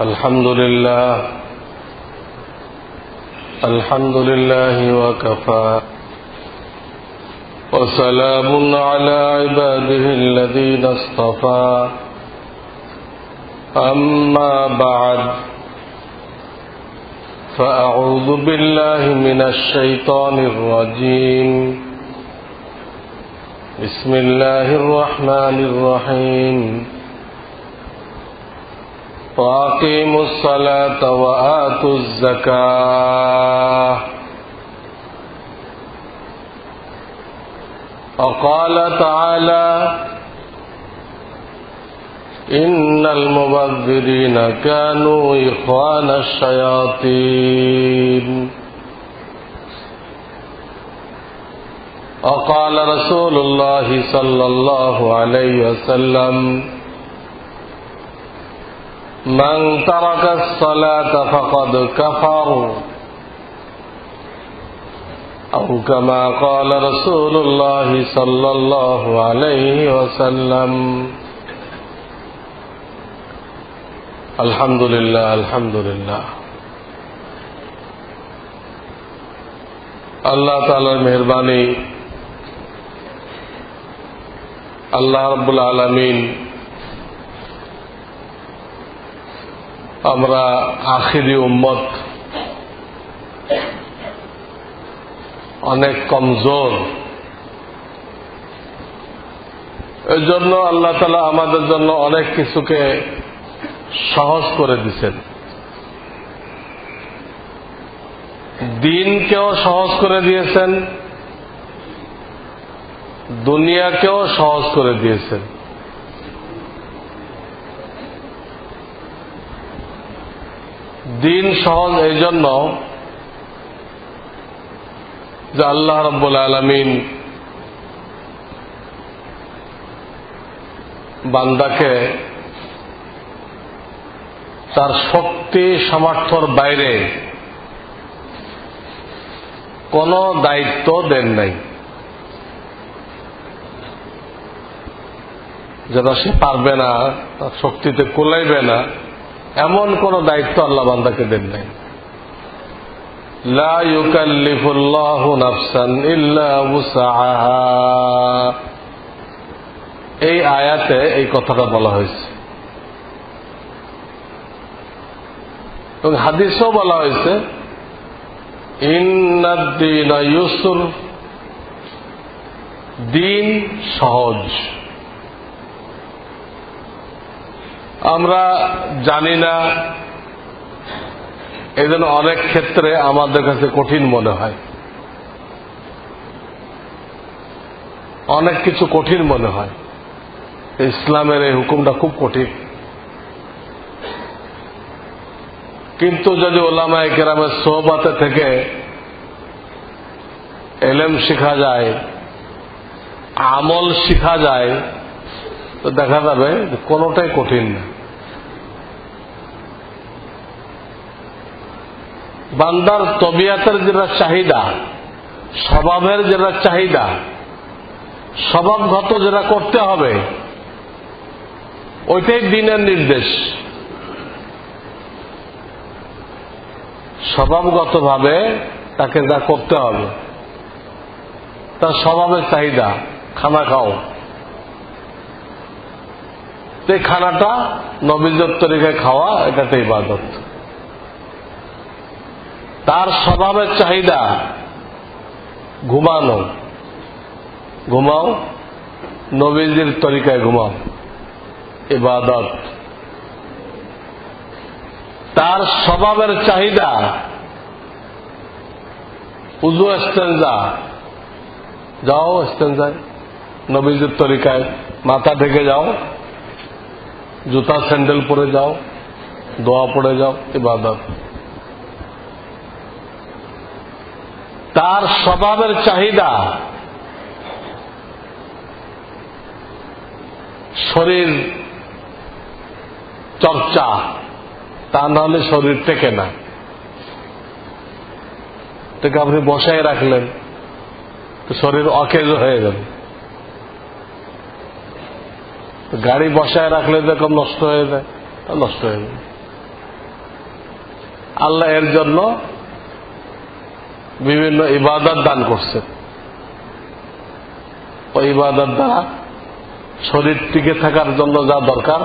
الحمد لله وكفى وسلام على عباده الذين اصطفى أما بعد فأعوذ بالله من الشيطان الرجيم بسم الله الرحمن الرحيم وأقيموا الصلاة وآتوا الزكاة وقال تعالى إن المبذرين كانوا إخوان الشياطين وقال رسول الله صلى الله عليه وسلم من ترك الصلاة فقد كفر أو كما قال رسول الله صلى الله عليه وسلم الحمد لله الحمد لله আল্লাহ তাআলার মেহেরবানি আল্লাহ রাব্বুল আলামিন আমরা আখিরি উম্মত অনেক কমজোর, এই জন্য আল্লাহ তাআলা আমাদের জন্য অনেক কিছুকে সহজ করে দিয়েছেন। দিনকেও সহজ করে দিয়েছেন, দুনিয়াকেও সহজ করে দিয়েছেন। দিন সহজ এই জন্য যে আল্লাহ রাব্বুল আলামিন বান্দাকে তার শক্তি সামর্থ্যের বাইরে কোন দায়িত্ব দেন নাই, যেটা সে পারবে না, তার শক্তিতে কুলাইবে না, এমন কোন দায়িত্ব আল্লাহ বান্দাকে দেন নাই। লা ইউকাল্লিফুল্লাহু নাফসান ইল্লা উসআহা, এই আয়াতে এই কথাটা বলা হয়েছে এবং হাদিসেও বলা হয়েছে ইন্নাদ-দীনা ইউসর, দিন সহজ। আমরা জানি না, এই জন্য অনেক ক্ষেত্রে আমাদের কাছে কঠিন মনে হয়, অনেক কিছু কঠিন মনে হয়। ইসলামের এই হুকুমটা খুব কঠিন, কিন্তু যদি উলামায়ে কেরামের সোহবতে থেকে ইলম শেখা যায়, আমল শেখা যায়, তো দেখা যাবে কোনটাই কঠিন না। বান্দার তবিয়াতের যেটা চাহিদা, স্বভাবের যেটা চাহিদা, স্বভাবগত যেটা করতে হবে, ওইটাই দিনের নির্দেশ। স্বভাবগতভাবে তাকে যা করতে হবে, তার স্বভাবের চাহিদা, খানা খাও, এই খানাটা নবীর তরিকায় খাওয়া, এটাতে ইবাদত। তার স্বভাবের চাহিদা ঘুমানো, ঘুমাও, নবীজির তরিকায় ঘুমাও, ইবাদত। তার স্বভাবের চাহিদা উযু ইস্তেনজা, যাও ইস্তেনজায় নবীজির তরিকায়, মাথা ঢেকে যাও, জুতা স্যান্ডেল পরে যাও, দোয়া পড়ে যাও, ইবাদত। তার স্বভাবের চাহিদা শরীর চর্চা, তা নাহলে শরীর টেকে না। তাকে আপনি বসায় রাখলেন তো শরীর অকেজ হয়ে যাবে। গাড়ি বসায় রাখলে যখন নষ্ট হয়ে যায়, নষ্ট হয়ে যাবে। আল্লাহ এর জন্য বিভিন্ন ইবাদত দান করছেন। ওই ইবাদত দ্বারা শরীর টিকে থাকার জন্য যা দরকার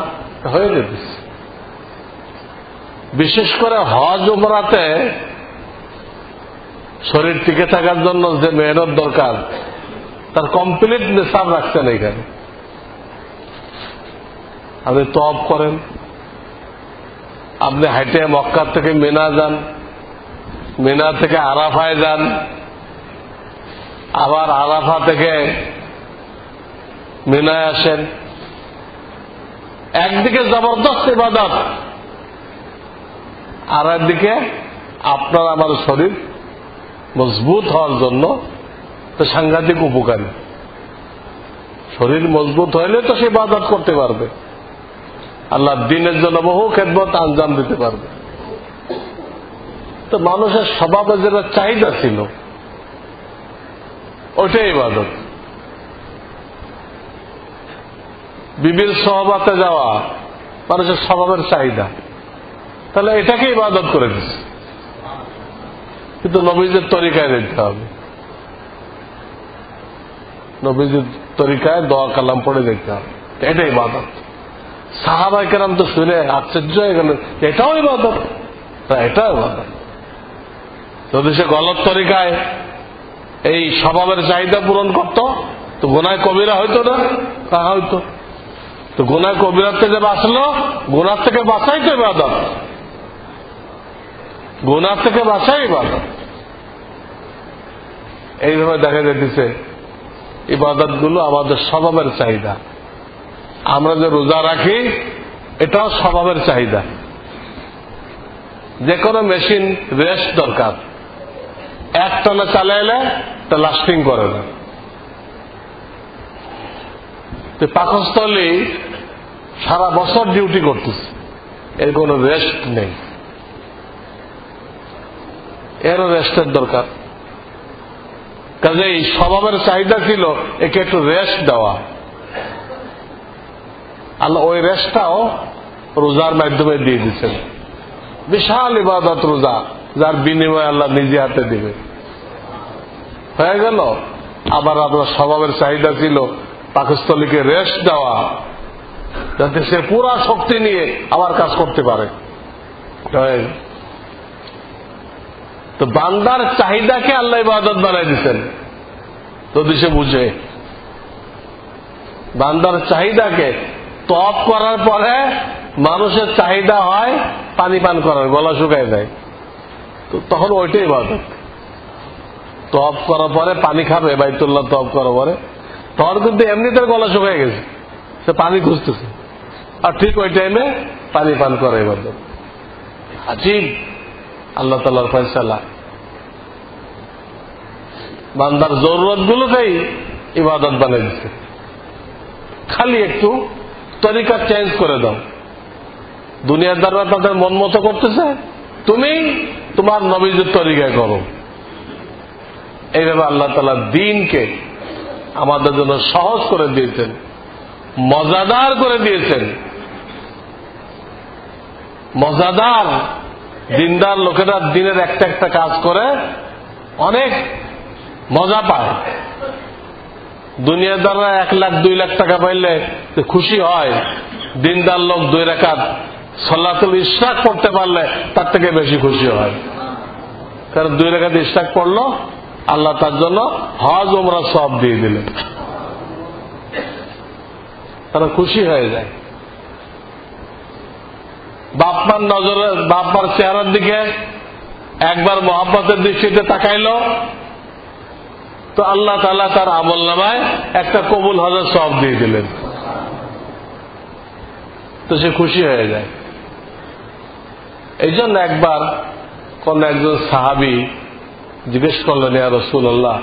হয়ে যেতেছে। বিশেষ করে হজ উমরাতে শরীর টিকে থাকার জন্য যে মেহনত দরকার তার কমপ্লিট নিসাব রাখছেন এখানে। আপনি তওয়াফ করেন, আপনি হাইটে মক্কা থেকে মিনা যান, মিনা থেকে আরাফায় যান, আবার আরাফা থেকে মিনায় আসেন। একদিকে জবরদস্ত ইবাদত, আর একদিকে আপনার আমার শরীর মজবুত হওয়ার জন্য তো সাংঘাতিক উপকারী। শরীর মজবুত হইলে তো সে ইবাদত করতে পারবে, আল্লাহ দ্বীনের জন্য বহু খেদমত আঞ্জাম দিতে পারবে। তো মানুষের স্বভাবে যেটা চাহিদা ছিল ওইটাই ইবাদত। বিবির সহবাতে যাওয়া মানুষের স্বভাবের চাহিদা, তাহলে এটাকে ইবাদত করে দিচ্ছে। কিন্তু নবীজির তরিকায় দেখতে হবে, নবীজির তরিকায় দোয়া কালাম পড়ে দেখতে হবে, এটাই ইবাদত। সাহাবায়ে কেরাম তো শুনে আশ্চর্য হয়ে গেলেন, এটাও ইবাদত, এটাও ইবাদত। যদি সে গলত তরিকায় এই স্বভাবের চাহিদা পূরণ করত তো গুনাহ কবিরা হইতো না, কাহা হইতো। তো গুনাহ কবিরার থেকে বাঁচলো, গুনাহ থেকে বাঁচাই তো ইবাদত, গুনাহ থেকে বাঁচাই ইবাদত। এইভাবে দেখা যাইতেছে ইবাদত গুলো আমাদের স্বভাবের চাহিদা। আমরা যে রোজা রাখি এটাও স্বভাবের চাহিদা। যে কোনো মেশিন রেস্ট দরকার, একটানা চালাইলে তা লাস্টিং করে না। পাকস্থলী সারা বছর ডিউটি করতেছে, এর কোনো রেস্ট নেই, এরও রেস্টের দরকার। কাজেই স্বভাবের চাহিদা ছিল একে একটু রেস্ট দেওয়া। আল্লাহ ওই রেস্টটাও রোজার মাধ্যমে দিয়ে দিচ্ছেন। বিশাল ইবাদত রোজা, যার বিনিময়ে আল্লাহ নিজে হাতে দিবে। হয়ে গেল। আবার আপনার স্বভাবের চাহিদা ছিল পাকস্থলীকে রেস্ট দেওয়া, যাতে সে পুরা শক্তি নিয়ে আবার কাজ করতে পারে। তো বান্দার চাহিদাকে আল্লাহ ইবাদত বানাই দিচ্ছেন, যদি সে বুঝে। বান্দার চাহিদাকে তওয়াব করার পরে মানুষের চাহিদা হয় পানি পান করার, গলা শুকায় যায়, তো তখন ওইটাই ইবাদত। তওয়াব করার পরে পানি খাবে, বাইতুল্লাহ তওয়াব করার পরে, তখন কিন্তু এমনিতে গলা শুকায় গেছে, সে পানি খুঁজতেছে, আর ঠিক ওই টাইমে পানি পান করা ইবাদত। আজীব আল্লাহ তাআলার ফয়সালা। বান্দার জরুরত গুলোকেই ইবাদত বানিয়ে দিচ্ছে, খালি একটু তরিকা চেঞ্জ করে দাও। দুনিয়াদাররা তাদের মন মতো করতেছে, তুমি তোমার নবীজির তরিকায় করো। এইভাবে আল্লাহ তাআলা দ্বীনকে আমাদের জন্য সহজ করে দিয়েছেন, মজাদার করে দিয়েছেন। মজাদার দিনদার লোকেরা দিনের একটা একটা কাজ করে অনেক মজা পায়। দুনিয়াদাররা 1 লাখ 2 লাখ টাকা পাইলে খুশি হয়, দিনদার লোক 2 রাকাত সালাতুল ইশরাক পড়তে পারলে তার থেকে বেশি খুশি হয়। কারণ 2 রাকাত ইশরাক পড়লো, আল্লাহ তার জন্য হজ উমরা সব দিয়ে দিলেন, তারা খুশি হয়ে যায়। বাপমার নজরে, বাপমার চেহারার দিকে একবার মহব্বতের দৃষ্টিতে তাকাইলো তো আল্লাহ তাআলা তার আমল নামায় একটা কবুল হজের সওয়াব দিয়ে দিলেন, তো সে খুশি হয়ে যায়। এই জন্য একবার কোন একজন সাহাবী জিজ্ঞেস করলেন, ইয়া রাসূলুল্লাহ,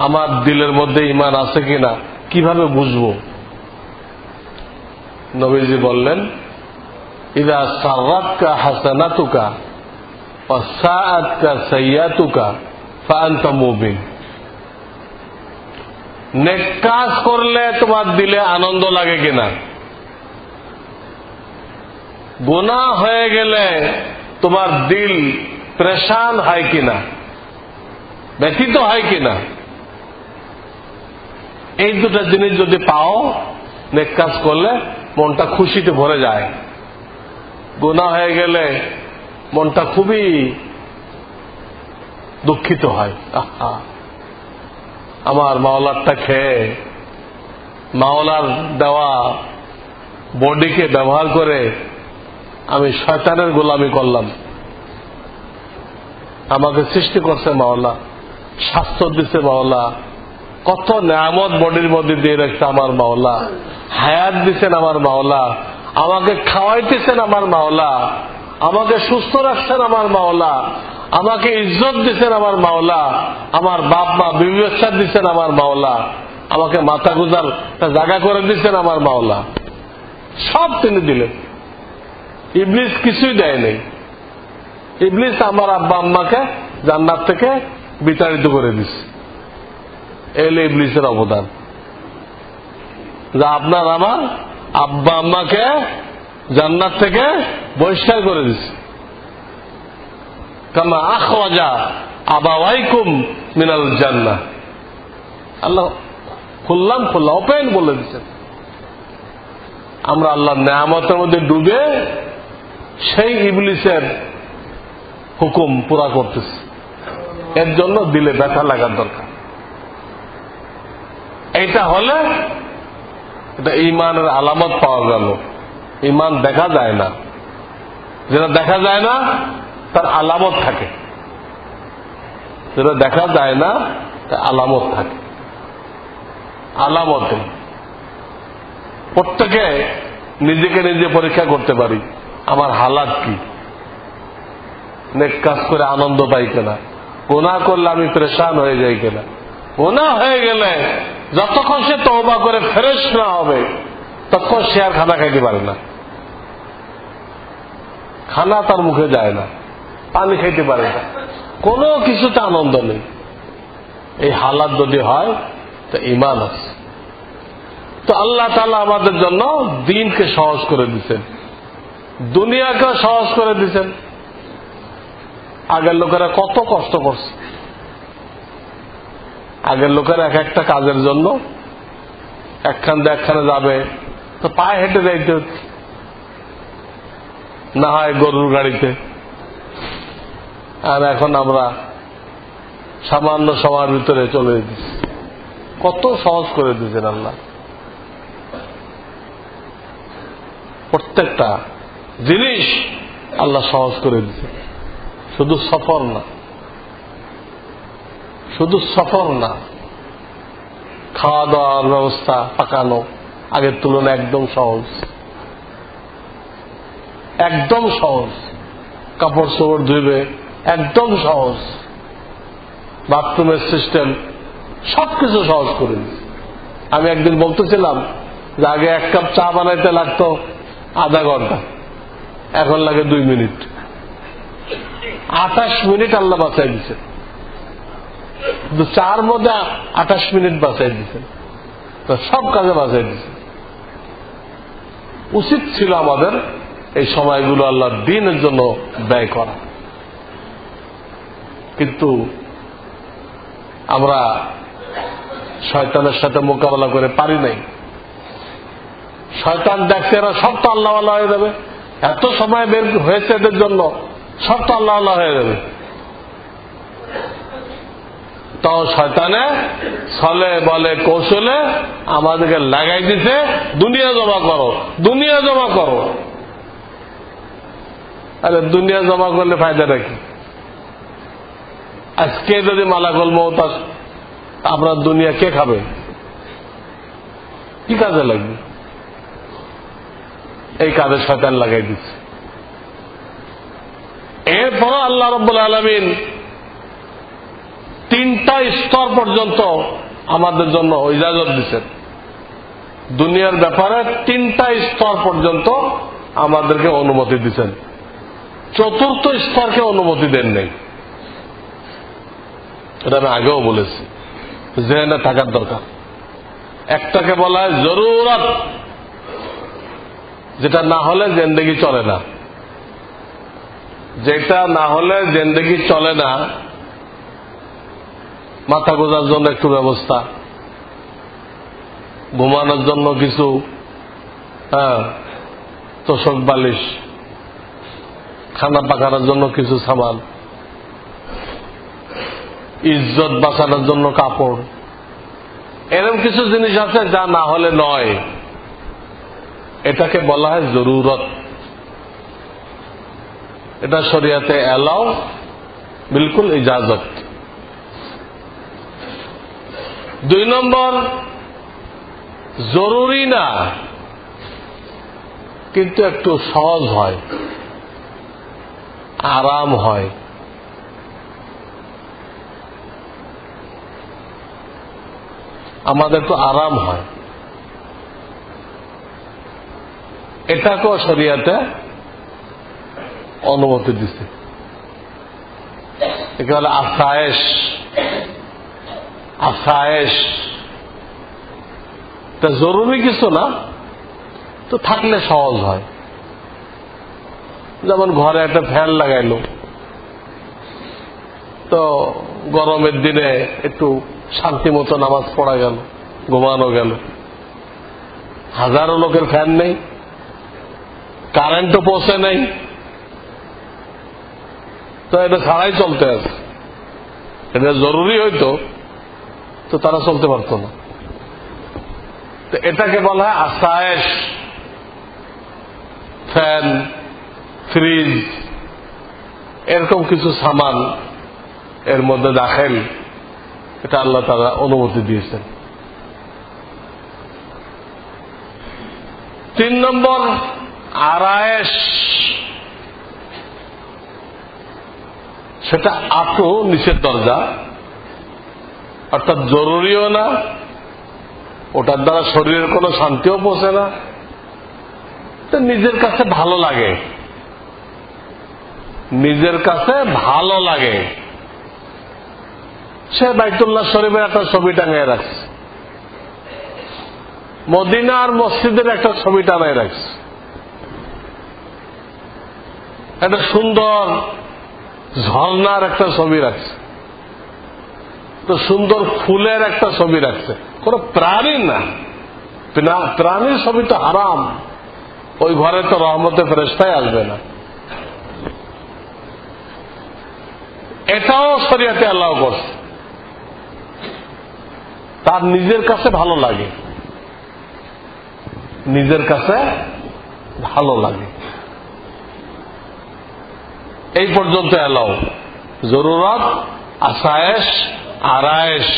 আমার দিলের মধ্যে ঈমান আছে কিনা কিভাবে বুঝবো? নবীজি বললেন, ইযা সাররাতকা হাসানাতুকা ওয়া সাআতকা সাইয়্যাতুকা ফাআনতা মুমিন। নেক কাজ করলে তোমার দিলে আনন্দ লাগে কিনা, গুনাহ হয়ে গেলে তোমার দিল পরেশান হয় কিনা, ব্যথিত হয় কিনা, এই দুটা জিনিস যদি পাও, নেক কাজ করলে মনটা খুশিতে ভরে যায়। গুনাহ হয়ে গেলে মনটা খুবই দুঃখিত হয়। আহা, আমার মাওলারটা খেয়ে, মাওলার দেওয়া বডিকে ব্যবহার করে আমি শয়তানের গোলামি করলাম। আমাকে সৃষ্টি করছে মাওলা, স্বাস্থ্য দিচ্ছে মাওলা, কত নেয়ামত বডির মধ্যে দিয়ে রাখছে আমার মাওলা, হায়াত দিচ্ছেন আমার মাওলা, আমাকে খাওয়াইতেছেন আমার মাওলা, আমাকে সুস্থ রাখছেন আমার মাওলা, আমাকে ইজ্জত দিচ্ছেন আমার মাওলা, আমার বাপ মা বিবি বাচ্চা দিচ্ছেন আমার মাওলা, আমাকে মাথা গুজার জায়গা করে দিচ্ছেন আমার মাওলা, সব তিনি দিলেন। ইবলিস কিছুই দেয় নেই। ইবলিস আমার আব্বা আম্মাকে জান্নাত থেকে বিতাড়িত করে দিচ্ছে। এলে ইবলিসের অবদান, যা আপনার আমার আব্বা আম্মাকে জান্নাত থেকে বহিষ্কার করে দিচ্ছে। কামা আখরাজা আবাওয়াইকুম মিনাল জান্নাহ, আল্লাহ খুললাম ওপেন বলে দিচ্ছেন। আমরা আল্লাহর নেয়ামতের মধ্যে ডুবে সেই ইবলিসের হুকুম পুরা করতেছি। এর জন্য দিলে ব্যথা লাগার দরকার। এইটা হলে এটা ঈমানের আলামত পাওয়া গেল। ঈমান দেখা যায় না, যেটা দেখা যায় না তার আলামত থাকে, যেটা দেখা যায় না তার আলামত থাকে। আলামতে প্রত্যেকে নিজেকে নিজে পরীক্ষা করতে পারি, আমার হালাত কি, নেক কাজ করে আনন্দ পাই কিনা, গুনাহ করলে আমি পরেশান হয়ে যাই কিনা। গুনাহ হয়ে গেলে যতক্ষণ সে তওবা করে ফ্রেশ না হবে ততক্ষণ সে আর খানা খাইতে পারে না, খানা তার মুখে যায় না, পানি খাইতে পারে না, কোনো কিছুতে আনন্দ নেই। এই হালাত যদি হয় তো ঈমান আছে। তো আল্লাহ তাআলা আমাদের জন্য দ্বীনকে সহজ করে দিচ্ছেন, দুনিয়াকে সহজ করে দিচ্ছেন। আগের লোকেরা কত কষ্ট করছে। আগের লোকেরা এক একটা কাজের জন্য একখান দিয়ে একখানে যাবে তো পায়ে হেঁটে যাইতে হচ্ছে, না হয় গরুর গাড়িতে। আর এখন আমরা সামান্য সময়ের ভিতরে চলে যেতেছি। কত সহজ করে দিয়েছেন আল্লাহ। প্রত্যেকটা জিনিস আল্লাহ সহজ করে দিয়েছেন। শুধু সফর না, শুধু সফর না, খাওয়া দাওয়ার ব্যবস্থা পাকানো আগের তুলনায় একদম সহজ, একদম সহজ। কাপড় চোপড় ধুইবে একদম সহজ, বাথরুমের সিস্টেম সবকিছু সহজ করে দিচ্ছে। আমি একদিন বলতেছিলাম যে আগে এক কাপ চা বানাইতে লাগতো আধা ঘন্টা, এখন লাগে 2 মিনিট। 28 মিনিট আল্লাহ বাঁচাই দিচ্ছে, কিন্তু চার মধ্যে 28 মিনিট বাঁচাই দিচ্ছেন, তো সব কাজে বাঁচাই দিচ্ছে। উচিত ছিল আমাদের এই সময়গুলো আল্লাহর দ্বীনের জন্য ব্যয় করা, কিন্তু আমরা শয়তানের সাথে মোকাবেলা করে পারি নাই। শয়তান দেখছে এরা সব তো আল্লাহ আল্লাহ হয়ে যাবে, এত সময় বের হয়েছে এদের জন্য, সব তো আল্লাহ আল্লাহ হয়ে যাবে। তো শয়তানে ছলে বলে কৌশলে আমাদেরকে লাগাই দিছে, দুনিয়া জমা করো, দুনিয়া জমা করো। আরে দুনিয়া জমা করলে ফায়দাটা কি? আজকে যদি মালাকুল মউত আসে, আপনার দুনিয়া কে খাবে? কি কাজে লাগবে? এই কাজে শয়তান লাগাই দিচ্ছে। এরপর আল্লাহ রাব্বুল আলামিন 3টা স্তর পর্যন্ত আমাদের জন্য ইজাজত দিচ্ছেন। দুনিয়ার ব্যাপারে 3টা স্তর পর্যন্ত আমাদেরকে অনুমতি দিচ্ছেন, 4র্থ স্তরকে অনুমতি দেন নাই। এটা আমি আগেও বলেছি, জেনে থাকার দরকার। একটাকে বলা হয় জরুরত, যেটা না হলে জিন্দেগি চলে না। যেটা না হলে জিন্দেগি চলে না, মাথা গোজার জন্য একটু ব্যবস্থা, ঘুমানোর জন্য কিছু তোষক বালিশ, খানা পাকানোর জন্য কিছু সামান, ইজ্জত বাঁচানোর জন্য কাপড়, এরকম কিছু জিনিস আছে যা না হলে নয়। এটাকে বলা হয় জরুরত। এটা শরিয়াতে এলাও, বিলকুল ইজাজত। 2 নম্বর, জরুরি না কিন্তু একটু সহজ হয়, আরাম হয়। আমাদের তো আরাম হয়, এটাকেও শরিয়াতে অনুমতি দিছে। একে বলে আসায়েশ। আসায়েশ এটা জরুরি কিছু না, তো থাকলে সহজ হয়। যেমন ঘরে একটা ফ্যান লাগাইলো, তো গরমের দিনে একটু শান্তি মতো নামাজ পড়া গেল, ঘুমানো গেল। হাজারো লোকের ফ্যান নেই, কারেন্টও পৌঁছে নেই, তো এটা ছাড়াই চলতে আছে। এটা জরুরি হইতো তো তারা চলতে পারত না। তো এটাকে বলা হয় আসায়েশ। ফ্যান, ফ্রিজ, এরকম কিছু সামান এর মধ্যে দাখেল, এটা আল্লাহ তাআলা অনুমতি দিয়েছেন। 3 নম্বর, আরায়েশ। সেটা আটো নিচের দরজা, অর্থাৎ জরুরিও না, ওটার দ্বারা শরীরের কোনো শান্তিও পৌঁছে না, তো নিজের কাছে ভালো লাগে, নিজের কাছে ভালো লাগে। সে বাইতুল্লাহ শরীফের একটা ছবি টাঙিয়ে রাখছে, মদিনার মসজিদের একটা ছবি টাঙিয়ে রাখছে, একটা সুন্দর ঝর্ণার একটা ছবি রাখছে, তো সুন্দর ফুলের একটা ছবি রাখছে। কোন প্রাণী না, প্রাণীর ছবি তো হারাম, ওই ঘরে তো রহমতে ফেরেশতাই আসবে না। এটাও শরিয়াতে আল্লাহ করছে। তার নিজের কাছে ভালো লাগে, নিজের কাছে ভালো লাগে, এই পর্যন্ত এলাও। জরুরত, আসায়েশ, আরায়েশ।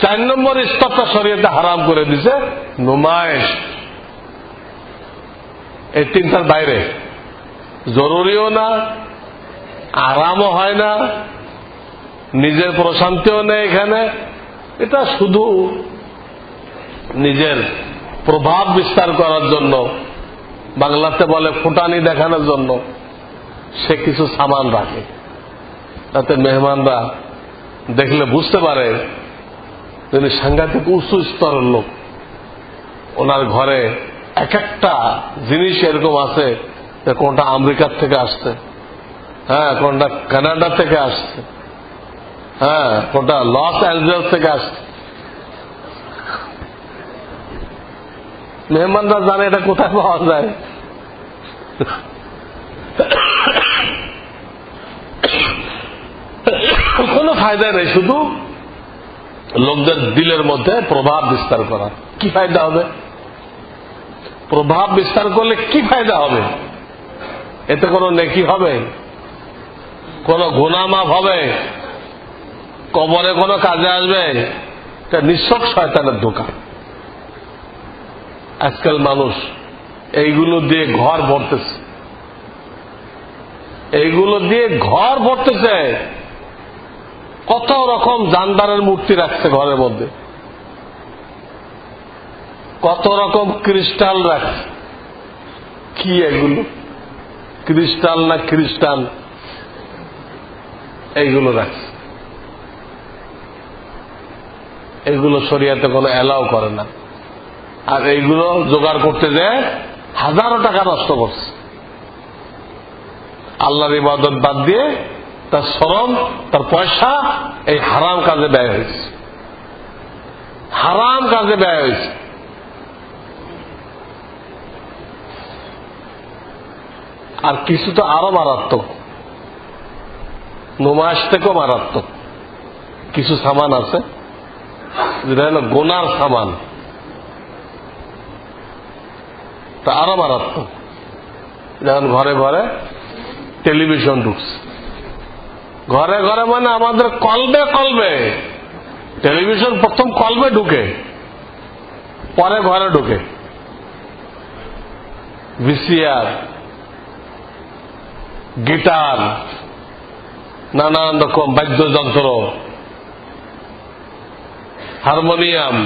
4 নম্বর স্তরটা শরিয়াতে হারাম করে দিছে নুমায়েশ। এই 3টার বাইরে, জরুরিও না, আরামও হয় না, নিজের প্রশান্তিও নেই এখানে। এটা শুধু নিজের প্রভাব বিস্তার করার জন্য, বাংলাতে বলে ফুটানি দেখানোর জন্য সে কিছু সামান রাখে, তাতে মেহমানরা দেখলে বুঝতে পারে তিনি সাংঘাতিক উঁচু স্তরের লোক। ওনার ঘরে এক একটা জিনিস এরকম আছে, কোনটা আমেরিকার থেকে আসছে, কোনটা কানাডা থেকে আসছে, কোনটা লস অ্যাঞ্জেলস থেকে আসছে। মেহমানরা জানে এটা কোথায় পাওয়া যায়। কোনো ফায়দা নেই, শুধু লোকদের দিলের মধ্যে প্রভাব বিস্তার করা। কি ফায়দা হবে? প্রভাব বিস্তার করলে কি ফায়দা হবে? এতে কোনো নেকি হবে? কোন গুনাহ মাফ হবে? কবরে কোনো কাজে আসবে? এটা নিঃশক শয়তানের দোকান। আজকাল মানুষ এইগুলো দিয়ে ঘর ভরতেছে, এইগুলো দিয়ে ঘর ভরতেছে। কত রকম জানদারের মূর্তি রাখছে ঘরের মধ্যে, কত রকম ক্রিস্টাল রাখছে। কি এগুলো? ক্রিস্টাল না খ্রিস্টান, এইগুলো রাখছে। এগুলো শরিয়াতে কোনো এলাও করে না। আর এইগুলো জোগাড় করতে যে হাজারো টাকা নষ্ট করছে। আল্লাহর ইবাদত বাদ দিয়ে তার শ্রম, তার পয়সা এই হারাম কাজে ব্যয় হয়েছে, হারাম কাজে ব্যয় হয়েছে। আর কিছু তো আরো মারাত্মক, নমাজ থেকেও মারাত্মক কিছু সামান আছে যেটা হলো গোনার সামান, তা আরো মারাত্মক। যেমন ঘরে ঘরে টেলিভিশন ঢুকছে, ঘরে ঘরে মানে আমাদের কলবে কলবে টেলিভিশন, প্রথম কলবে ঢুকে পরে ঘরে ঢুকে। ভিসিআর, গিটার, নানান রকম বাদ্যযন্ত্র, হারমোনিয়াম,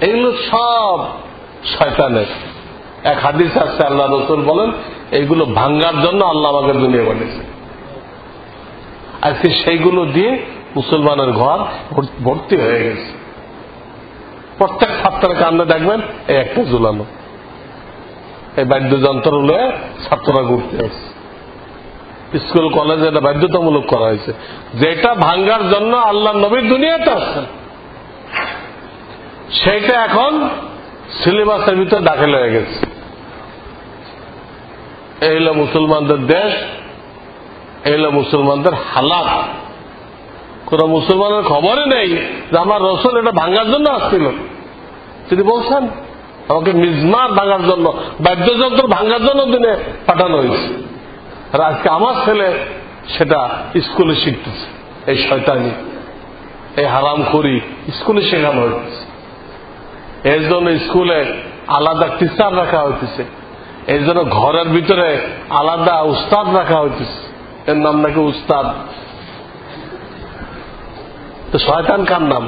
এগুলো সব শয়তানের। এক হাদিস আছে, আল্লাহ রাসূল বলেন এইগুলো ভাঙ্গার জন্য আল্লাহ আমাকে দুনিয়া বানিয়েছে। আজকে সেইগুলো দিয়ে মুসলমানের ঘর ভর্তি হয়ে গেছে। প্রত্যেক ছাত্রের কান্দে দেখবেন এই একটা ঝুলানো, এই বাদ্যযন্ত্র লয়ে ছাত্ররা ঘুরতে আসছে। স্কুল কলেজে এটা বাধ্যতামূলক করা হয়েছে, যেটা ভাঙ্গার জন্য আল্লাহ নবীর দুনিয়াতে আসছেন, সেইটা এখন সিলেবাসের ভিতরে দাখিল হয়ে গেছে। এই হলো মুসলমানদের দেশ, এই হলো মুসলমানদের হালাত। কোন মুসলমানের খবরই নেই যে আমার রসুল এটা ভাঙ্গার জন্য আসছিল। তিনি বলছেন আমাকে মিজমার ভাঙার জন্য, বাদ্যযন্ত্র ভাঙার জন্য দিনে পাঠানো হয়েছে। আর আজকে আমার ছেলে সেটা স্কুলে শিখতেছে, এই শয়তানি, এই হারামখোরি স্কুলে শেখানো হইতেছে। এর জন্য স্কুলে আলাদা টিচার রাখা হইতেছে, এই জন্য ঘরের ভিতরে আলাদা উস্তাদ রাখা হইতেছে, এর নাম নাকি উস্তাদ। তো শয়তান কার নাম?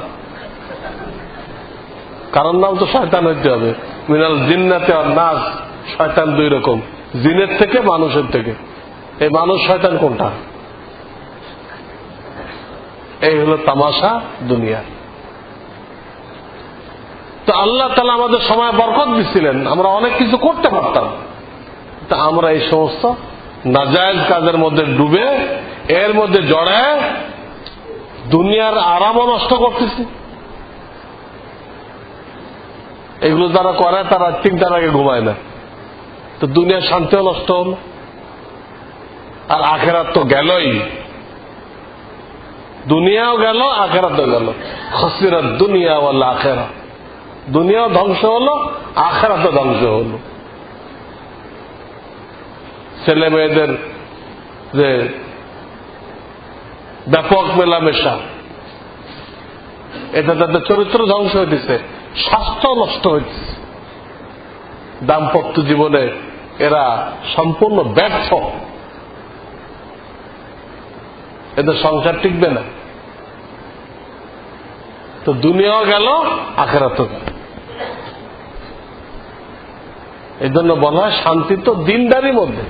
কারণ নাম তো শয়তান হইতে হবে। মিনাল জিন্নাতে আর নাস, শয়তান দুই রকম, জিনের থেকে মানুষের থেকে। এই মানুষ শয়তান কোনটা? এই হলো তামাশা দুনিয়া। তো আল্লাহ তাআলা আমাদের সময় বরকত দিচ্ছিলেন, আমরা অনেক কিছু করতে পারতাম, তা আমরা এই সমস্ত নাজায়েজ কাজের মধ্যে ডুবে, এর মধ্যে জড়ায় দুনিয়ার আরামও নষ্ট করতেছি। এগুলো যারা করে তারা 3টার আগে ঘুমায় না, তো দুনিয়ার শান্তিও নষ্ট হল, আর আখেরাত তো গেলই। দুনিয়াও গেল, আখেরাতও গেল। খসিরাত দুনিয়া ওয়াল আখিরাহ, দুনিয়াও ধ্বংস হলো, আখেরাতও ধ্বংস হলো। ছেলে মেয়েদের যে ব্যাপক মেলামেশা, এটা তাদের চরিত্র ধ্বংস হইতেছে, স্বাস্থ্য নষ্ট হইতেছে। দাম্পত্য জীবনে এরা সম্পূর্ণ ব্যর্থ, এদের সংসার টিকবে না। তো দুনিয়াও গেল, আখেরাতও গেল। এই জন্য বলা হয় শান্তি তো দিনদারির মধ্যে।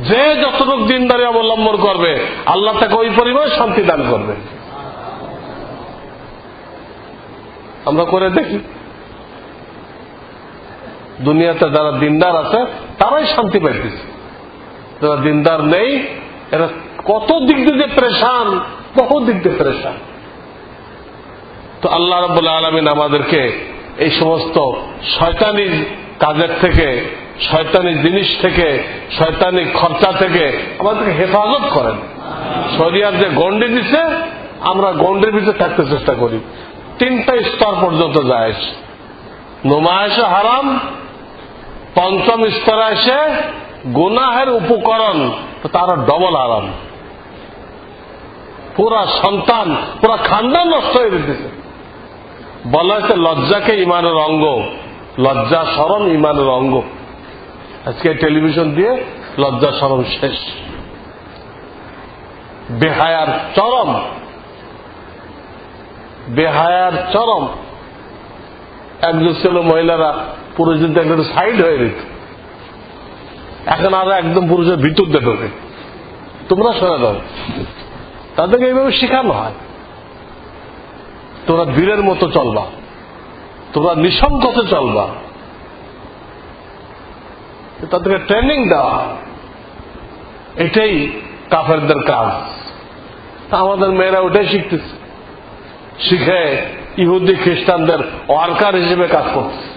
যে যতটুকু দিনদারি অবলম্বন করবে আল্লাহ তাকে ওই পরিমাণ শান্তি দান করবে। আমরা করে দেখি, দুনিয়াতে যারা দিনদার আছে তারাই শান্তি পাইতেছে, যারা দিনদার নেই এরা কত দিক দিয়ে পরেশান, বহু দিক দিয়ে পরেশান। তো আল্লাহ রাব্বুল আলামিন আমাদেরকে এই সমস্ত শয়তানি কাজের থেকে, শয়তানি জিনিস থেকে, শয়তানি খরচা থেকে আমাদেরকে হেফাজত করেন। শরিয়াত যে গণ্ডি দিচ্ছে আমরা গণ্ডির ভিতরে থাকতে চেষ্টা করি। 3টা স্তর পর্যন্ত যায়, নমায়েশে হারাম, 5ম স্তরে এসে গুনাহের উপকরণ, তারা ডবল হারাম। পুরা সন্তান, পুরা খানদান নষ্ট হয়ে যেতেছে। বলা হয়েছে লজ্জাকে ইমানের অঙ্গ, লজ্জা শরম ইমানের অঙ্গ। আজকে টেলিভিশন দিয়ে লজ্জা শরম শেষ, বেহায়ার চরম, বেহায়ার চরম। একজন ছিল মহিলারা পুরুষদের একদম সাইড হয়ে যেত, এখন আর একদম পুরুষের ভিতর দিয়ে ঢোকে। তোমরা শোনা দাও, তাদেরকে এইভাবে শেখানো হয় তোমরা বীরের মতো চলবা, তোমরা নিঃসংকোচে চলবা। তাদেরকে ট্রেনিং দেওয়া, এটাই কাফেরদের কাজ। আমাদের মেয়েরা ওটাই শিখতেছে, শিখে ইহুদি খ্রিস্টানদের ওয়ার্কার হিসেবে কাজ করতেছে।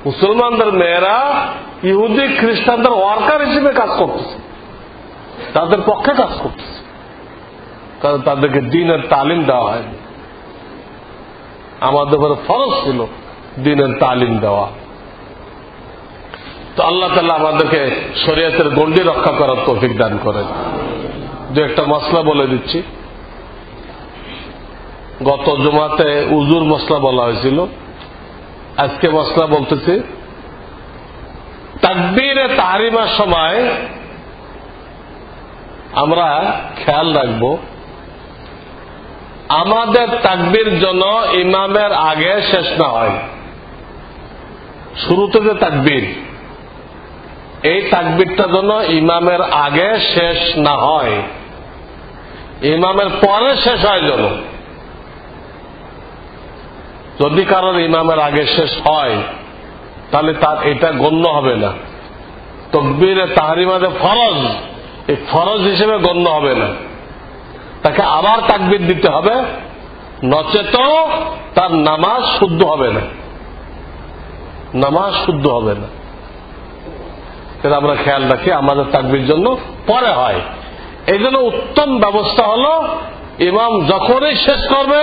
মুসলমানদের মেয়েরা ইহুদি খ্রিস্টানদের ওয়ার্কার হিসেবে কাজ করতেছে, তাদের পক্ষে কাজ করতেছে, কারণ তাদেরকে দ্বীনের তালিম দেওয়া হয়নি। আমাদের উপরে ফরজ ছিল দ্বীনের তালিম দেওয়া। তো আল্লাহ তাআলা আমাদেরকে শরীয়তের গণ্ডি রক্ষা করার তৌফিক দান করেন। দু একটা মসলা বলে দিচ্ছি। গত জুমাতে উজুর মসলা বলা হয়েছিল, আজকে মসলা বলতেছি। তাকবীরে তাহরিমার সময় আমরা খেয়াল রাখব, আমাদের তাকবীর যেন ইমামের আগে শেষ না হয়। শুরুতে যে তাকবীর, এই তাকবীরটা যেন ইমামের আগে শেষ না হয়, ইমামের পরে শেষ হয় যেন। যদি কারোর ইমামের আগে শেষ হয় তাহলে তার এটা গণ্য হবে না, তাকবীরে তাহরিমা যে ফরজ, এই ফরজ হিসেবে গণ্য হবে না, তাকে আবার তাকবীর দিতে হবে, নচেত তার নামাজ শুদ্ধ হবে না, নামাজ শুদ্ধ হবে না। এটা আমরা খেয়াল রাখি, আমাদের তাকবীর জন্য পরে হয়। এই জন্য উত্তম ব্যবস্থা হলো ইমাম যখনই শেষ করবে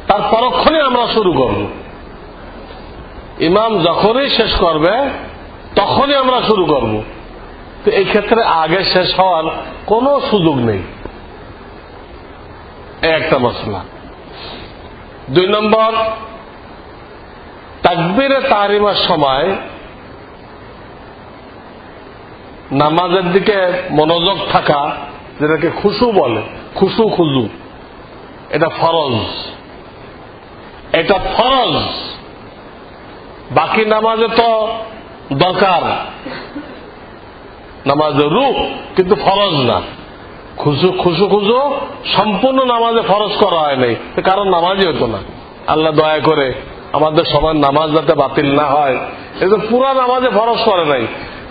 তার পরক্ষণে আমরা শুরু করব। ইমাম যখনই শেষ করবে তখনই আমরা শুরু করব। তো এই ক্ষেত্রে আগে শেষ হওয়ার কোনো সুযোগ নেই, একটা মসলা। 2 নম্বর, তাকবীরে তাহরিমার সময় নামাজের দিকে মনোযোগ থাকা, যেটাকে খুশু বলে, খুশু খুজু, এটা ফরজ। এটা ফরজ, বাকি নামাজে তো দরকার, নামাজে রূহ, কিন্তু ফরজ না। খুশু খুশু খুশু সম্পূর্ণ নামাজে ফরজ করা হয় নাই, কারণ নামাজই হতো না। আল্লাহ দয়া করে আমাদের সবার নামাজ যাতে বাতিল না হয়, এই পুরা নামাজে ফরজ করে নাই।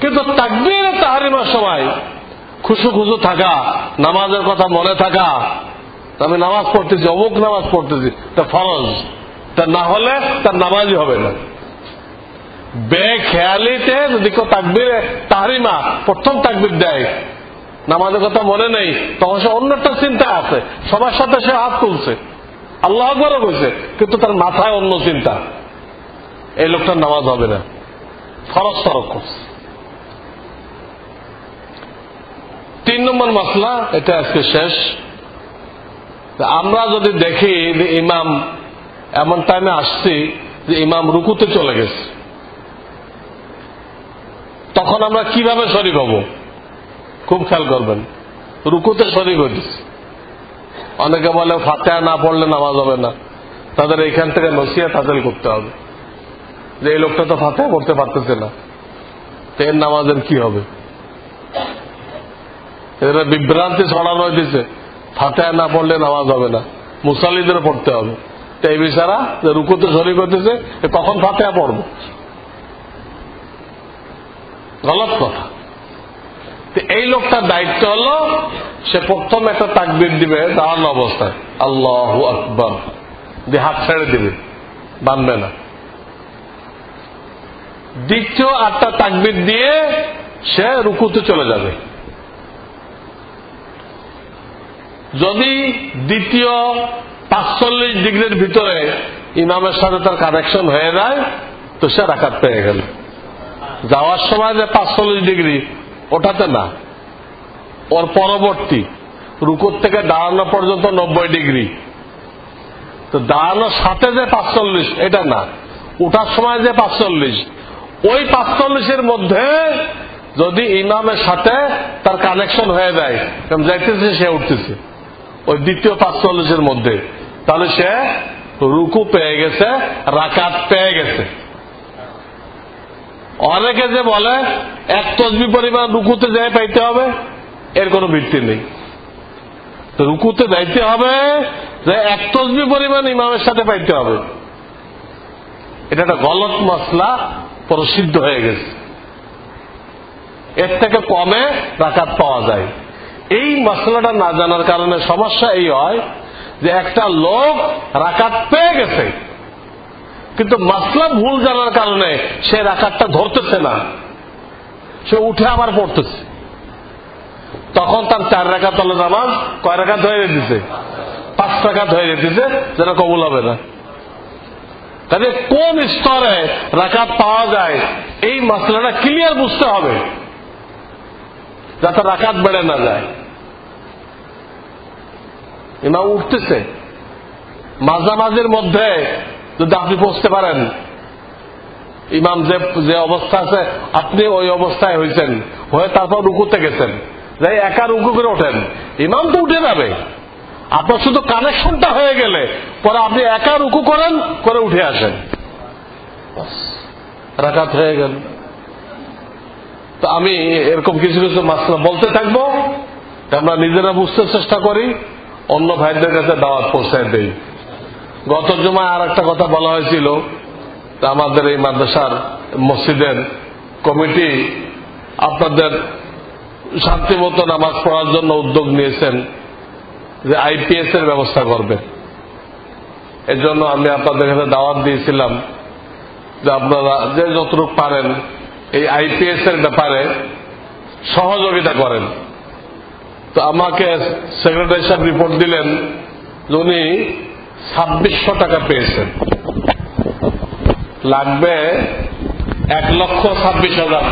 কিন্তু তাকবীরে তাহরিমার সময় খুশু খুশু থাকা, নামাজের কথা মনে থাকা, আমি নামাজ পড়তেছি, অমুক নামাজ পড়তেছি, তা ফরজ। তা না হলে তার নামাজই হবে না। বেখেয়ালিতে যদি কেউ তাকবীরে তাহরিমা প্রথম তাকবীর দেয়, নামাজের কথা মনে নেই, তখন সে অন্যটা চিন্তা আছে, সবার সাথে সে হাত তুলছে, আল্লাহ আকবারও বলছে, কিন্তু তার মাথায় অন্য চিন্তা, এই লোকটার নামাজ হবে না, ফরজ তরক করছে। 3 নম্বর মাসলা, এটা আজকে শেষ। আমরা যদি দেখি যে ইমাম এমন টাইমে আসছি যে ইমাম রুকুতে চলে গেছে, তখন আমরা কিভাবে শরীক হব? খুব খেয়াল করবেন, রুকুতে শরীক হইতেছে। অনেকে বলে ফাতিহা না পড়লে নামাজ হবে না, তাদের এইখান থেকে নসিহত হাসিল করতে হবে যে এই লোকটা তো ফাতিহা পড়তে পারতেছে না, তো এর নামাজের কি হবে? এরা বিভ্রান্তি ছড়ানো হইতেছে, ফাতিহা না পড়লে নামাজ হবে না, মুসাল্লিদের পড়তে হবে। তো এই বিচারা যে রুকুতে শরীক হইতেছে, কখন ফাতিহা পড়বো? গলত কথা। এই লোকটার দায়িত্ব হলো সে প্রথম একটা তাকবীর দিবে দাঁড়ানো অবস্থায়, আল্লাহু আকবার দিয়ে হাত ছেড়ে দিবে, বানবে না। দ্বিতীয় আটটা তাকবীর দিয়ে সে রুকুতে চলে যাবে। যদি দ্বিতীয় 45 ডিগ্রির ভিতরে ইমামের সাথে তার কানেকশন হয়ে যায়, তো সে রাকাত পেয়ে গেল। যাওয়ার সময় যে 45 ডিগ্রি, ওটাতে না, ওর পরবর্তী রুকুর থেকে দাঁড়ানো পর্যন্ত 90 ডিগ্রি, তো দাঁড়ানোর সাথে যে 45, এটা না, ওঠার সময় যে 45, ওই 45-এর মধ্যে যদি ইমামের সাথে তার কানেকশন হয়ে যায়, যাইতেছে সে উঠতেছে ওই দ্বিতীয় 45-এর মধ্যে, তাহলে সে রুকু পেয়ে গেছে, রাকাত পেয়ে গেছে। অনেকে যে বলে 1 তাসবিহ পরিমাণ রুকুতে যাই পাইতে হবে, এর কোনো ভিত্তি নেই। তো রুকুতে যাইতে হবে যে 1 তাসবিহ পরিমাণ ইমামের সাথে পাইতে হবে, এটা একটা গলত মাসলা প্রসিদ্ধ হয়ে গেছে। এর থেকে কমে রাকাত পাওয়া যায়। এই মসলাটা না জানার কারণে সমস্যা এই হয় যে একটা লোক রাকাত পেয়ে গেছে, কিন্তু মাসলা ভুল জানার কারণে সে রাকাতটা ধরতেছে না, সে উঠে আবার পড়তেছে। তখন তার 4 রাকাত হলো নামাজ কয় রাকাত হয়ে যেতেছে? 5 রাকাত হয়ে যেতেছে, যেটা কবুল হবে না। তাহলে কোন স্তরে রাকাত পাওয়া যায় এই মাসলাটা ক্লিয়ার বুঝতে হবে, যাতে রাকাত বেড়ে না যায়। ইমাম উঠতেছে, মাঝামাঝির মধ্যে যদি আপনি পৌঁছতে পারেন, ইমাম যে অবস্থা আছে আপনি ওই অবস্থায় হয়েছেন, হয়ে তারপর রুকুতে গেছেন, যাই একা রুকু করে ওঠেন, ইমাম তো উঠে যাবে, আপনার শুধু কানেকশনটা হয়ে গেলে পরে আপনি একা রুকু করেন, করে উঠে আসেন, রাকাত হয়ে গেল। তো আমি এরকম কিছু কিছু মাসলা বলতে থাকবো, আমরা নিজেরা বুঝতে চেষ্টা করি, অন্য ভাইদের কাছে দাওয়াত পৌঁছায় দেই। গত জুমায় আর একটা কথা বলা হয়েছিল, আমাদের এই মাদ্রাসার মসজিদের কমিটি আপনাদের শান্তিমতো নামাজ পড়ার জন্য উদ্যোগ নিয়েছেন যে আইপিএস এর ব্যবস্থা করবে। এর জন্য আমি আপনাদের কাছে দাওয়াত দিয়েছিলাম যে আপনারা যে যতটুকু পারেন এই আইপিএস এর ব্যাপারে সহযোগিতা করেন। তো আমাকে সেক্রেটারি সাহেব রিপোর্ট দিলেন যে উনি 2600 টাকা পেয়েছেন, লাগবে 1,26,000